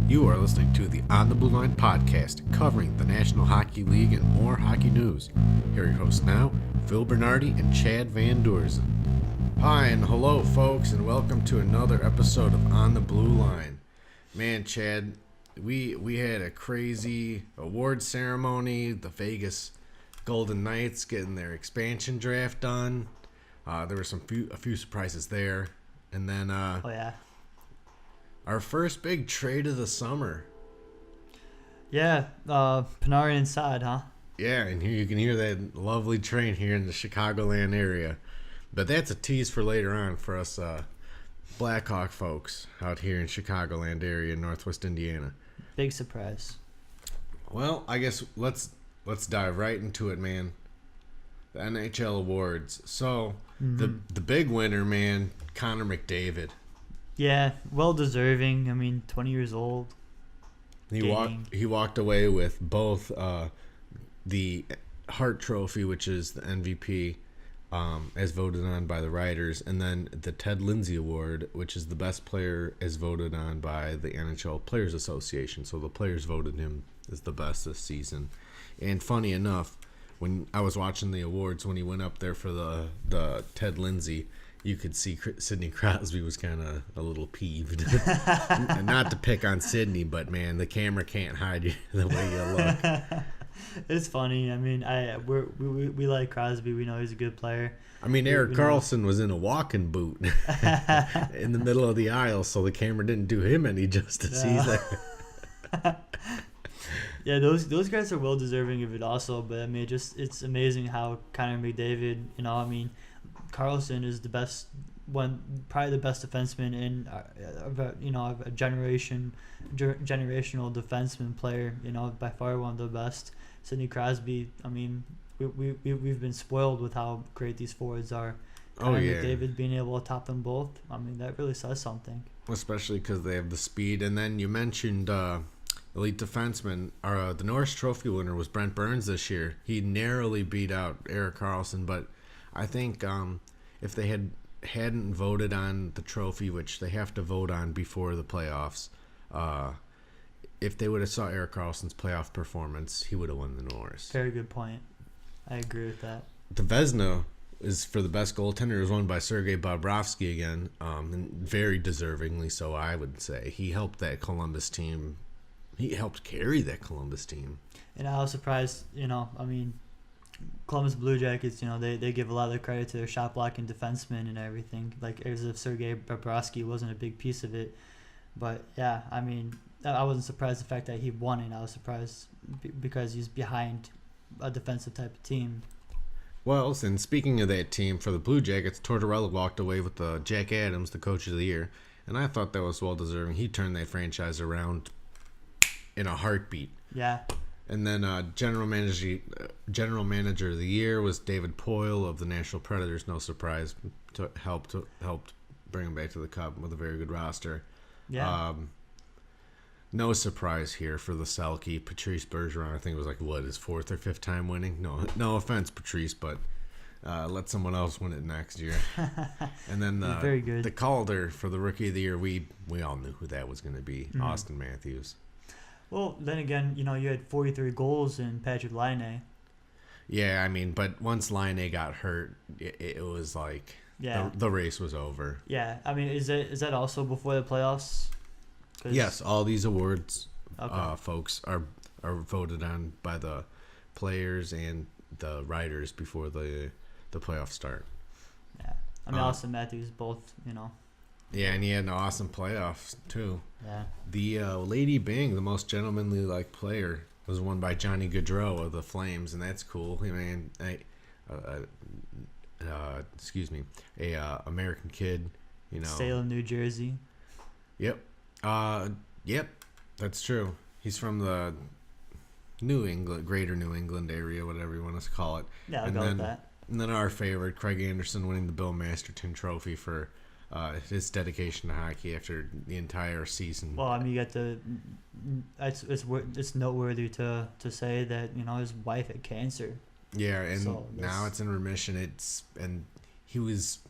You are listening to the On the Blueline podcast, covering the National Hockey League and more hockey news. Here are your hosts now, Phil Bernardi and Chad Van Doorzen. Hi and hello, folks, and welcome to another episode of On the Blueline. Man, Chad, we had a crazy award ceremony. The Vegas Golden Knights getting their expansion draft done. There were a few surprises there, and then our first big trade of the summer. Yeah, Panarin inside, huh? Yeah, and here you can hear that lovely train here in the Chicagoland area. But that's a tease for later on for us Blackhawk folks out here in Chicagoland area in Northwest Indiana. Big surprise. Well, I guess let's dive right into it, man. The NHL awards. So the big winner, man, Connor McDavid. Yeah, well deserving. I mean, 20 years old. He walked away with both the Hart Trophy, which is the MVP, as voted on by the writers, and then the Ted Lindsay Award, which is the best player as voted on by the NHL Players Association. So the players voted him as the best this season. And funny enough, when I was watching the awards, when he went up there for the Ted Lindsay, you could see Sidney Crosby was kind of a little peeved. Not to pick on Sidney, but man, the camera can't hide you the way you look. It's funny. I mean, we like Crosby. We know he's a good player. I mean, Erik Karlsson was in a walking boot in the middle of the aisle, so the camera didn't do him any justice either. Yeah, those guys are well deserving of it also. But I mean, it's amazing how Connor McDavid. Karlsson is the best one, probably the best defenseman in a generational defenseman player. By far one of the best. Sidney Crosby. I mean, we've been spoiled with how great these forwards are. Connor McDavid being able to top them both. I mean, that really says something. Especially because they have the speed. And then you mentioned elite defenseman. The Norris Trophy winner was Brent Burns this year. He narrowly beat out Erik Karlsson, but I think if they hadn't voted on the trophy, which they have to vote on before the playoffs, if they would have saw Erik Karlsson's playoff performance, he would have won the Norris. Very good point. I agree with that. The Vezina is for the best goaltender. It was won by Sergei Bobrovsky again, and very deservingly so, I would say. He helped that Columbus team. He helped carry that Columbus team. And I was surprised, Columbus Blue Jackets, they give a lot of the credit to their shot blocking defensemen and everything, like as if Sergei Bobrovsky wasn't a big piece of it. But yeah, I mean, I wasn't surprised the fact that he won it. I was surprised because he's behind a defensive type of team. Well, and speaking of that team, for the Blue Jackets, Tortorella walked away with Jack Adams, the coach of the year, and I thought that was well deserving. He turned that franchise around in a heartbeat. Yeah. And then general manager of the year was David Poile of the Nashville Predators. No surprise, helped bring him back to the Cup with a very good roster. Yeah. No surprise here for the Selke. Patrice Bergeron, I think it was his fourth or fifth time winning. No offense, Patrice, but let someone else win it next year. And then very good. The Calder for the Rookie of the Year, we all knew who that was going to be, Austin Matthews. Well, then again, you had 43 goals in Patrick Laine. Yeah, I mean, but once Laine got hurt, it was like the race was over. Yeah, I mean, is that also before the playoffs? Yes, all these awards, folks, are voted on by the players and the writers before the playoffs start. Yeah, I mean, Austin Matthews both, Yeah, and he had an awesome playoffs, too. Yeah. The Lady Byng, the most gentlemanly-like player, was won by Johnny Gaudreau of the Flames, and that's cool. I mean, American kid, Salem, New Jersey. Yep. Yep, that's true. He's from the New England, greater New England area, whatever you want to call it. Yeah, I'll go with that. And then our favorite, Craig Anderson, winning the Bill Masterton Trophy for his dedication to hockey after the entire season. Well, I mean, it's noteworthy to say that his wife had cancer. Yeah, and now it's in remission. And he was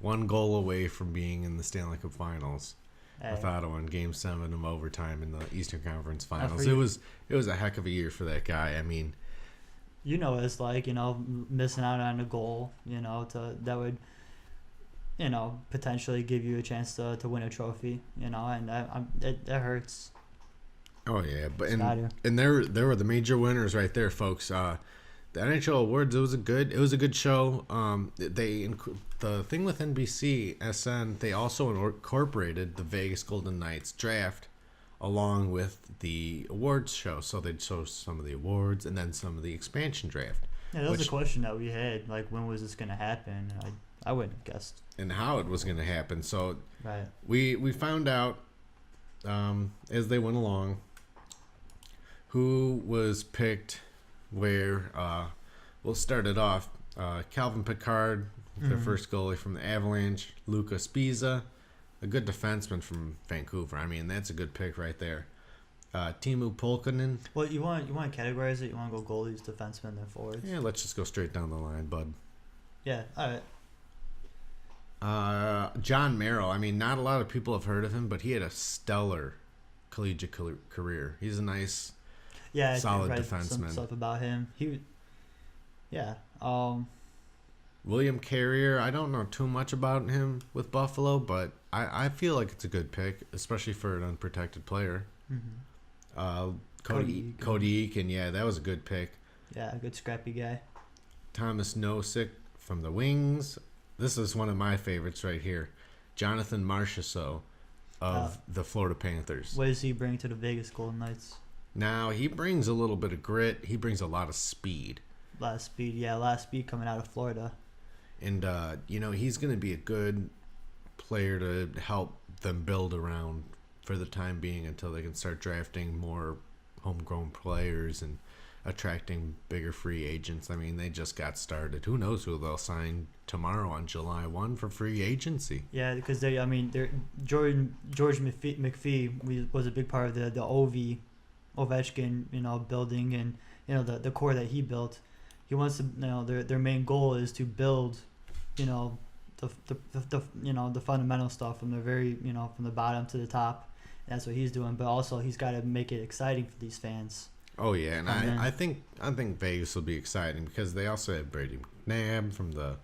one goal away from being in the Stanley Cup Finals. Hey, with Ottawa in Game 7 of overtime in the Eastern Conference Finals. forget- It was a heck of a year for that guy. I mean, you know what it's like, missing out on a goal, that would, potentially give you a chance to win a trophy, and that hurts. oh yeah, but It's gotta. and there were the major winners right there, folks. The NHL awards, it was a good show. The thing with NBC SN, they also incorporated the Vegas Golden Knights draft along with the awards show. So they'd show some of the awards and then some of the expansion draft. Yeah, that was a question that we had, like, when was this going to happen? I wouldn't have guessed. And how it was going to happen. So Right. we found out as they went along who was picked where. We'll start it off. Calvin Pickard, their first goalie from the Avalanche. Luca Spiza, a good defenseman from Vancouver. I mean, that's a good pick right there. Timu Polkinen. Well, you want to categorize it? You want to go goalies, defensemen, then forwards? Yeah, let's just go straight down the line, bud. Yeah, all right. John Merrill. I mean, not a lot of people have heard of him, but he had a stellar collegiate career. He's a nice, solid defenseman. Some stuff about him. Yeah. William Carrier, I don't know too much about him with Buffalo, but I feel like it's a good pick, especially for an unprotected player. Cody Eakin, yeah, that was a good pick. Yeah, a good scrappy guy. Thomas Nosek from the Wings. This is one of my favorites right here. Jonathan Marchessault of the Florida Panthers. What does he bring to the Vegas Golden Knights? Now, he brings a little bit of grit. He brings a lot of speed. A lot of speed coming out of Florida. And, he's going to be a good player to help them build around for the time being until they can start drafting more homegrown players and attracting bigger free agents. I mean, they just got started. Who knows who they'll sign tomorrow on July 1 for free agency. Yeah, because George McPhee was a big part of the Ovechkin, building, and, the core that he built. He wants to, their main goal is to build, the fundamental stuff from the very, from the bottom to the top. And that's what he's doing. But also he's got to make it exciting for these fans. Oh yeah, and I think Vegas will be exciting because they also have Brady McNabb from the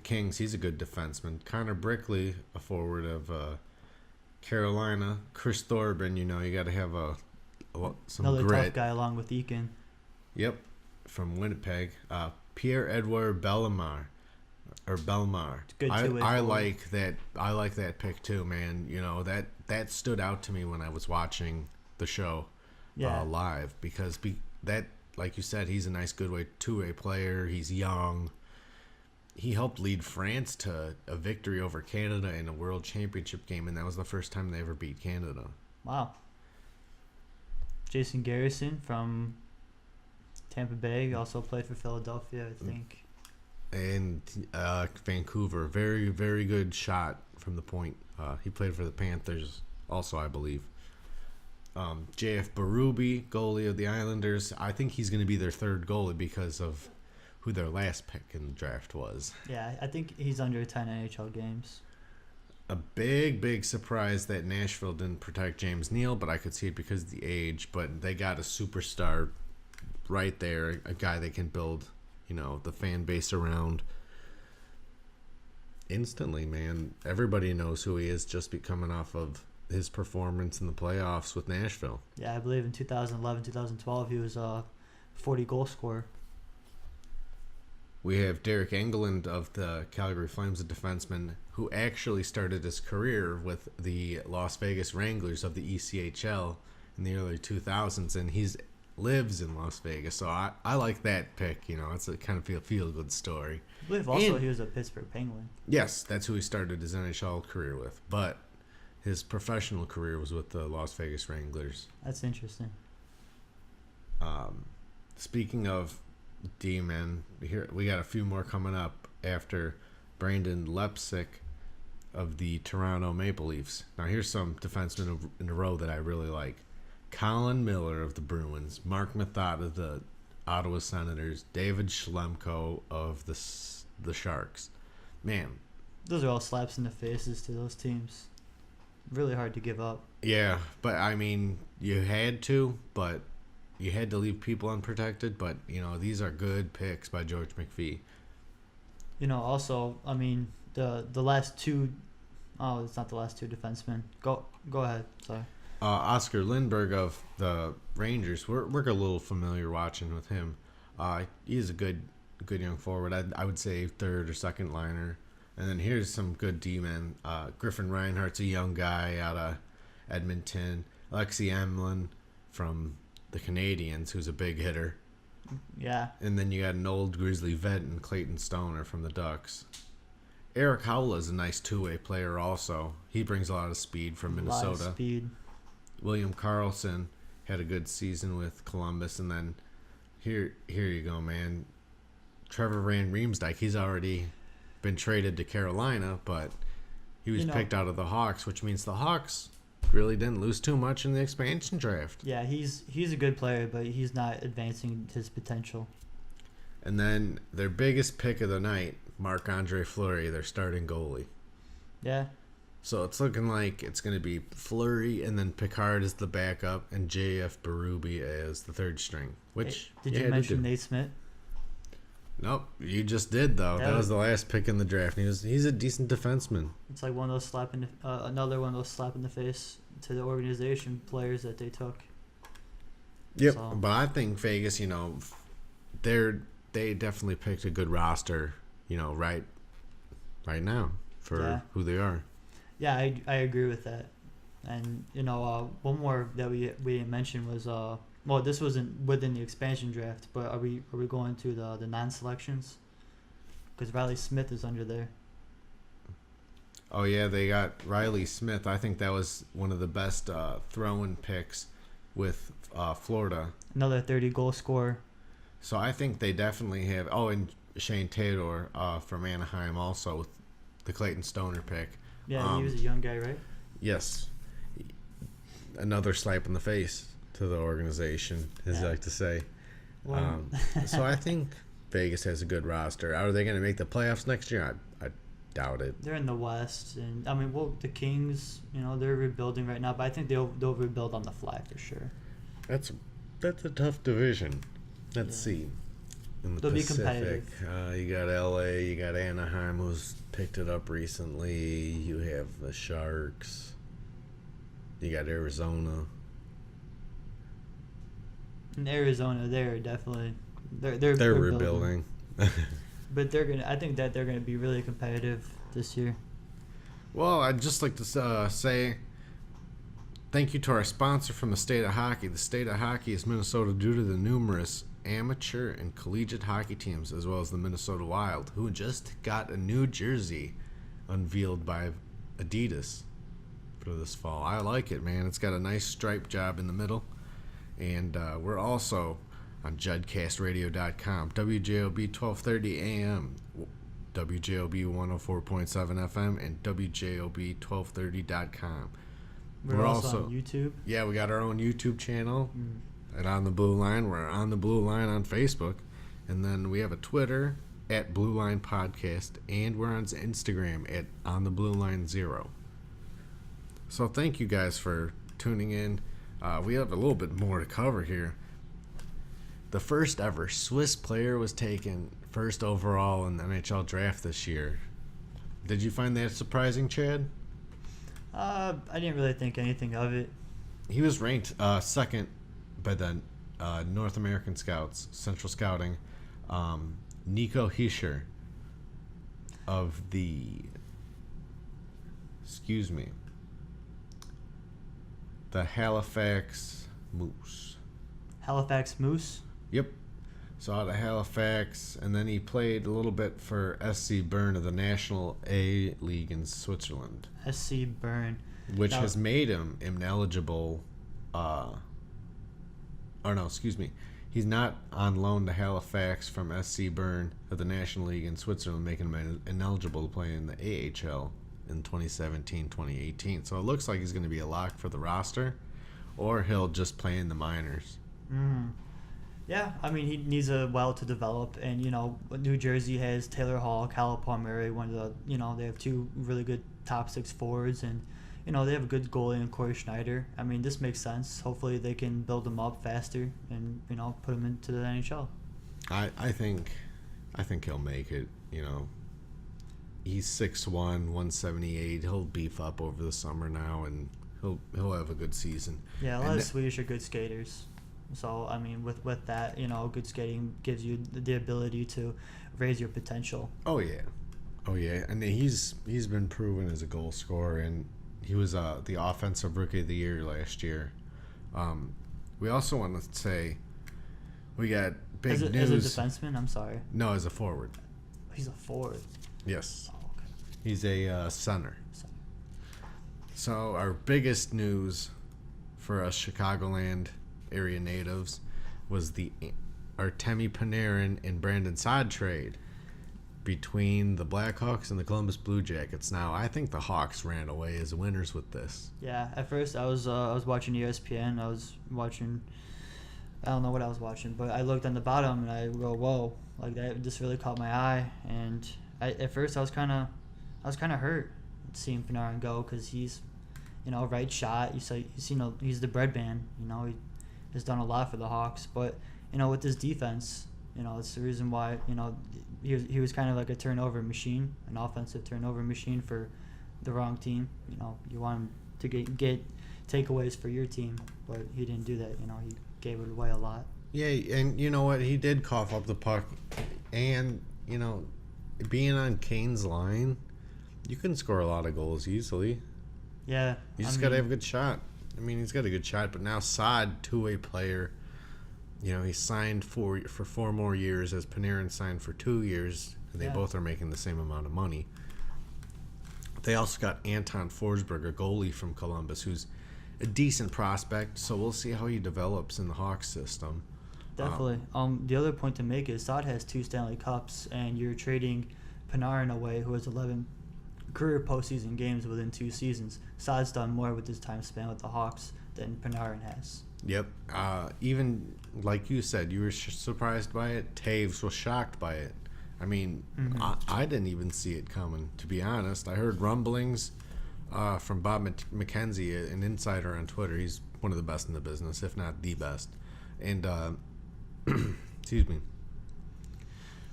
Kings. He's a good defenseman. Connor Brickley, a forward of Carolina. Chris Thorburn, you got to have some another grit. Tough guy along with Eakin. Yep. From Winnipeg, Pierre-Edouard Bellemare. Good I like that. I like that pick too, man. That stood out to me when I was watching the show live because that, like you said, he's a nice, good two-way player. He's young. He helped lead France to a victory over Canada in a World Championship game, and that was the first time they ever beat Canada. Wow. Jason Garrison from Tampa Bay also played for Philadelphia, I think. And Vancouver, very, very good shot from the point. He played for the Panthers also, I believe. JF Berube, goalie of the Islanders. I think he's going to be their third goalie because of who their last pick in the draft was. Yeah, I think he's under 10 NHL games. A big, big surprise that Nashville didn't protect James Neal, but I could see it because of the age. But they got a superstar right there, a guy they can build, the fan base around instantly, man. Everybody knows who he is just coming off of his performance in the playoffs with Nashville. Yeah, I believe in 2011, 2012, he was a 40-goal scorer. We have Derek Engelland of the Calgary Flames, a defenseman who actually started his career with the Las Vegas Wranglers of the ECHL in the early 2000s, and he's lives in Las Vegas, so I like that pick. It's a kind of feel-good story. I believe also he was a Pittsburgh Penguin. Yes, that's who he started his NHL career with, but his professional career was with the Las Vegas Wranglers. That's interesting. Speaking of D-men, here we got a few more coming up after Brandon Lepsick of the Toronto Maple Leafs. Now here's some defensemen in a row that I really like. Colin Miller of the Bruins, Mark Mathot of the Ottawa Senators, David Schlemko of the Sharks. Man, those are all slaps in the faces to those teams. really hard to give up. Yeah, but I mean, you had to, but you had to leave people unprotected. But these are good picks by George McPhee. Also, I mean, the last two. Oh, it's not the last two defensemen. Go ahead. Sorry. Oscar Lindbergh of the Rangers. We're a little familiar watching with him. He's a good young forward. I would say third or second liner. And then here's some good D-men. Griffin Reinhardt's a young guy out of Edmonton. Alexei Emlin from the Canadiens, who's a big hitter. Yeah. And then you got an old Grizzly vet in Clayton Stoner from the Ducks. Eric Howell is a nice two-way player also. He brings a lot of speed from Minnesota. A lot of speed. William Karlsson had a good season with Columbus. And then here you go, man. Trevor Van Riemsdyk, he's already been traded to Carolina, but he was picked out of the Hawks, which means the Hawks really didn't lose too much in the expansion draft. Yeah, he's a good player, but he's not advancing his potential. And then their biggest pick of the night, Marc-Andre Fleury, their starting goalie. Yeah. So it's looking like it's going to be Fleury, and then Picard as the backup, and J.F. Berube as the third string. Which did you mention Nate Smith? Nope, you just did though. That was the last pick in the draft. He's a decent defenseman. It's like one of those another one of those slap in the face to the organization players that they took. Yep, so. But I think Vegas, they definitely picked a good roster, right now for who they are. Yeah, I agree with that. And one more that we didn't mention was well, this wasn't within the expansion draft, but are we going to the non-selections? Because Riley Smith is under there. Oh yeah, they got Riley Smith. I think that was one of the best throw-in picks with Florida. Another 30-goal scorer. So I think they definitely have. Oh, and Shane Taylor from Anaheim also with the Clayton Stoner pick. Yeah, he was a young guy, right? Yes. Another slap in the face to the organization, as you like to say. Well. So I think Vegas has a good roster. Are they going to make the playoffs next year? I doubt it. They're in the West, and I mean, the Kings, they're rebuilding right now, but I think they'll rebuild on the fly for sure. That's a tough division. Let's see. In the They'll Pacific, be competitive. You got LA, you got Anaheim, who's picked it up recently. You have the Sharks. You got Arizona. In Arizona, they're definitely they're rebuilding. But I think that they're gonna be really competitive this year. Well, I'd just like to say thank you to our sponsor from the state of hockey. The state of hockey is Minnesota due to the numerous amateur and collegiate hockey teams, as well as the Minnesota Wild, who just got a new jersey unveiled by Adidas for this fall. I like it, man. It's got a nice stripe job in the middle. And we're also on judcastradio.com, WJOB 1230 AM, WJOB 104.7 FM, and WJOB1230.com. We're also on YouTube. Yeah, we got our own YouTube channel. And On the Blue Line, we're On the Blue Line on Facebook. And then we have a Twitter at Blue Line Podcast. And we're on Instagram at On the Blue Line 0. So thank you guys for tuning in. We have a little bit more to cover here. The first ever Swiss player was taken first overall in the NHL draft this year. Did you find that surprising, Chad? I didn't really think anything of it. He was ranked second by the North American Scouts, Central Scouting. Nico Hischier of the... the Halifax Moose. Halifax Moose? Yep. So out of Halifax, and then he played a little bit for SC Bern of the National A League in Switzerland. SC Bern. Which has made him ineligible. He's not on loan to Halifax from SC Bern of the National League in Switzerland, making him ineligible to play in the AHL in 2017-2018. So it looks like he's going to be a lock for the roster, or he'll just play in the minors. Yeah, I mean, he needs a while to develop, and New Jersey has Taylor Hall, Cal Palmieri, one of the they have two really good top six forwards, and they have a good goalie in Corey Schneider. I mean, this makes sense. Hopefully, they can build him up faster and put him into the NHL. I think he'll make it. He's 6'1", 178. He'll beef up over the summer now, and he'll have a good season. Yeah, a lot of Swedish are good skaters. So I mean, with that, good skating gives you the ability to raise your potential. Oh yeah, and he's been proven as a goal scorer, and he was the offensive rookie of the year last year. We also want to say we got big news. As a defenseman, I'm sorry. No, as a forward. He's a forward. Yes. Oh, okay. He's a center. So our biggest news for us Chicagoland area natives was the Artemi Panarin and Brandon Saad trade between the Blackhawks and the Columbus Blue Jackets. Now, I think the Hawks ran away as winners with this. Yeah, at first I was watching ESPN. I was watching, I don't know what I was watching, but I looked on the bottom and I go, whoa, like that just really caught my eye. And at first I was kind of hurt seeing Panarin go because he's, right shot. He's the bread man. He has done a lot for the Hawks, but with this defense, it's the reason why he was kind of like a turnover machine, an offensive turnover machine for the wrong team. You want him to get takeaways for your team, but he didn't do that. He gave it away a lot. Yeah, and you know what? He did cough up the puck, and being on Kane's line, you can score a lot of goals easily. Yeah, you just got to have a good shot. I mean, he's got a good shot, but now Saad, two-way player, he signed for 4 more years as Panarin signed for 2 years, and they both are making the same amount of money. They also got Anton Forsberg, a goalie from Columbus, who's a decent prospect, so we'll see how he develops in the Hawks system. Definitely. The other point to make is Saad has 2 Stanley Cups, and you're trading Panarin away, who has 11 career postseason games within 2 seasons. Saad's done more with his time span with the Hawks than Panarin has. Yep. Even like you said, you were surprised by it. Taves was shocked by it. I mean, I didn't even see it coming, to be honest. I heard rumblings from Bob McKenzie, an insider on Twitter. He's one of the best in the business, if not the best. And, excuse me.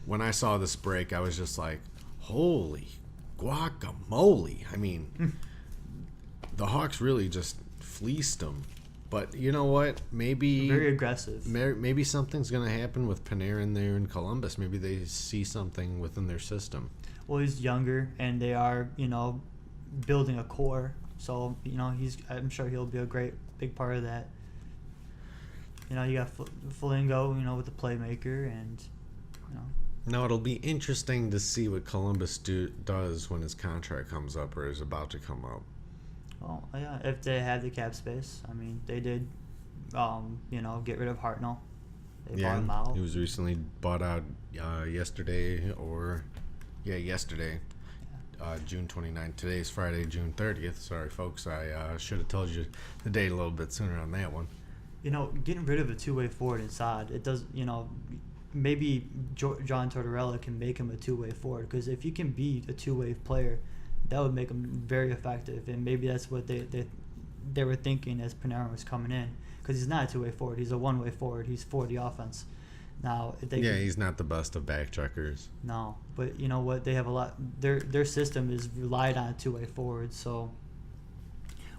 When I saw this break, I was just like, holy guacamole. I mean, the Hawks really just fleeced them. But you know what? Maybe very aggressive. Maybe something's going to happen with Panarin there in Columbus. Maybe they see something within their system. Well, he's younger, and they are, building a core. So, I'm sure he'll be a great big part of that. You got Foligno, with the playmaker, and Now, it'll be interesting to see what Columbus does when his contract comes up or is about to come up. Well, yeah, if they had the cap space. I mean, they did, get rid of Hartnell. They bought him out. He was recently bought out yesterday. June 29th. Today's Friday, June 30th. Sorry, folks. I should have told you the date a little bit sooner on that one. Getting rid of a two-way forward inside, it does, maybe John Tortorella can make him a two-way forward, because if you can be a two-way player, that would make him very effective, and maybe that's what they were thinking as Panarin was coming in, because he's not a two-way forward, he's a one-way forward, he's for the offense. Now, he's not the best of back checkers. No, but you know what? They have a lot. Their system is relied on a two-way forward, so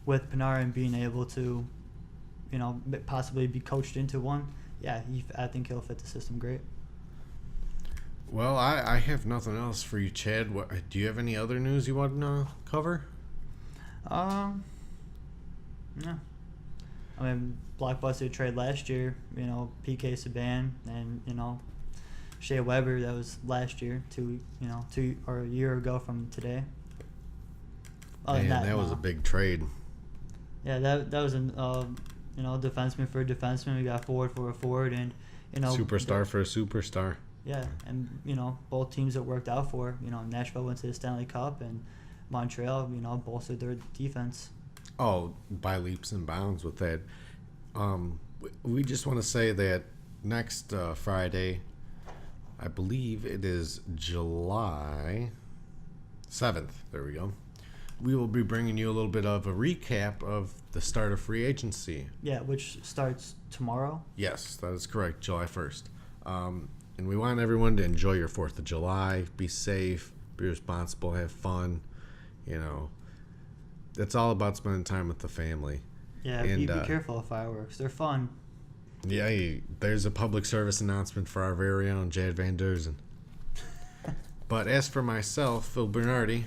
with Panarin being able to, possibly be coached into one, I think he'll fit the system great. Well, I have nothing else for you, Chad. Do you have any other news you want to cover? No. I mean, blockbuster trade last year, PK Subban and, Shea Weber, that was last year, two or a year ago from today. That was a big trade. Yeah, that was an defenseman for a defenseman. We got forward for a forward, and superstar for a superstar. Yeah, and both teams that worked out for. Nashville went to the Stanley Cup, and Montreal, bolstered their defense. Oh, by leaps and bounds with that. We just want to say that next Friday, I believe it is July 7th. There we go. we will be bringing you a little bit of a recap of the start of free agency. Yeah, which starts tomorrow. Yes, that is correct, July 1st. And we want everyone to enjoy your 4th of July, be safe, be responsible, have fun. You know, it's all about spending time with the family. Yeah, and, be careful of fireworks. They're fun. Yeah, there's a public service announcement for our very own Jad Van Derzen. But as for myself, Phil Bernardi,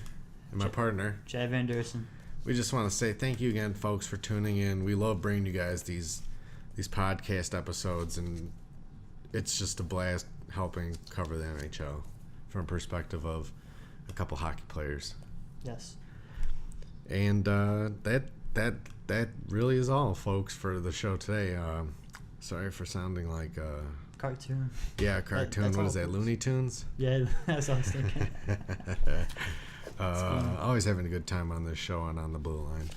and my partner, Chad Van Dersen, we just want to say thank you again, folks, for tuning in. We love bringing you guys these podcast episodes, and it's just a blast helping cover the NHL from a perspective of a couple hockey players. Yes. And that really is all, folks, for the show today. Sorry for sounding like cartoon. Yeah, cartoon. What is that? Looney Tunes? Yeah, that's what I was thinking. Always having a good time on this show and on the Blue Line.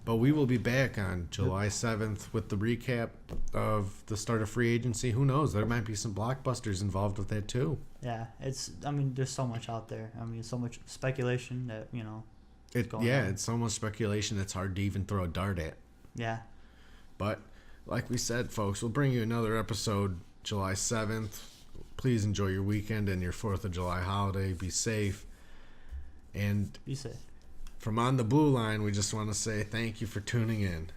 But we will be back on July 7th with the recap of the start of free agency. Who knows? There might be some blockbusters involved with that too. Yeah, there's so much out there. So much speculation that, it's so much speculation it's hard to even throw a dart at. Yeah. But like we said, folks, we'll bring you another episode July 7th. Please enjoy your weekend and your 4th of July holiday. Be safe. And be safe. From On the Blue Line, we just want to say thank you for tuning in.